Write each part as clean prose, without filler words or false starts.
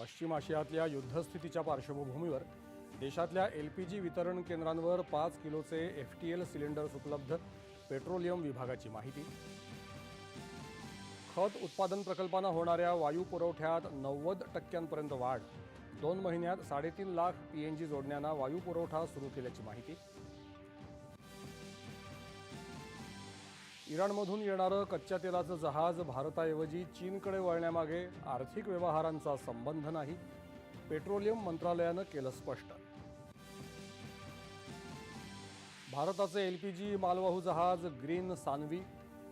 पश्चिम आशियातल्या युद्धस्थितीच्या पार्श्वभूमीवर देशातल्या LPG वितरण केंद्रांवर 5 किलोचे FTL सिलेंडर्स उपलब्ध, पेट्रोलियम विभागाची माहिती. खत उत्पादन प्रकल्पांना होणाऱ्या वायू पुरवठ्यात 90% वाढ, 2 महिन्यात 3.5 लाख PNG जोडण्यांना वायू पुरवठा सुरू केल्याची माहिती. इराणमधून येणारं कच्च्या तेलाचं जहाज भारताऐवजी चीनकडे वळण्यामागे आर्थिक व्यवहारांचा संबंध नाही, पेट्रोलियम मंत्रालयानं केलं स्पष्ट. भारताचे LPG मालवाहू जहाज ग्रीन सान्वी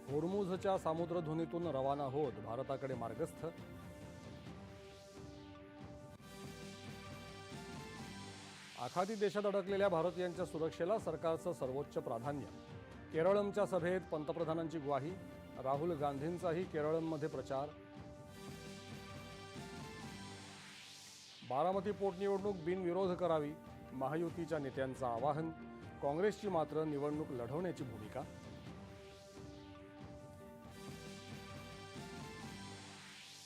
होर्मुझच्या सामुद्रधुनीतून रवाना होत भारताकडे मार्गस्थ. आखाती देशात अडकलेल्या भारतीयांच्या सुरक्षेला सरकारचं सर्वोच्च प्राधान्य. केरळमच्या सभेत पंतप्रधानांची ग्वाही, राहुल गांधींचाही केरळमध्ये प्रचार. बारामती पोटनिवडणूक बिनविरोध करावी, महायुतीच्या नेत्यांचं आवाहन. काँग्रेसची मात्र निवडणूक लढवण्याची भूमिका.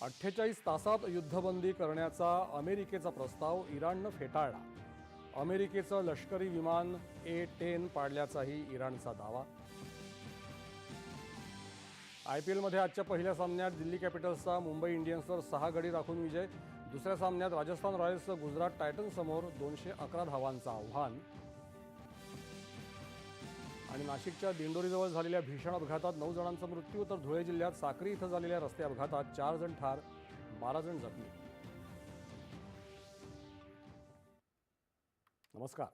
अठ्ठेचाळीस तासात युद्धबंदी करण्याचा अमेरिकेचा प्रस्ताव इराणनं फेटाळला. अमेरिकेचं लष्करी विमान A-10 पाडल्याचाही इराणचा दावा. IPLमध्ये आजच्या पहिल्या सामन्यात दिल्ली कॅपिटल्सचा मुंबई इंडियन्सवर 6 गडी राखून विजय. दुसऱ्या सामन्यात राजस्थान रॉयल्सचं गुजरात टायटन्ससमोर 211 धावांचं आव्हान. आणि नाशिकच्या दिंडोरीजवळ झालेल्या भीषण अपघातात 9 जणांचा मृत्यू, तर धुळे जिल्ह्यात साक्री इथं झालेल्या रस्ते अपघातात 4 जण ठार, 12 जण जखमी. नमस्कार.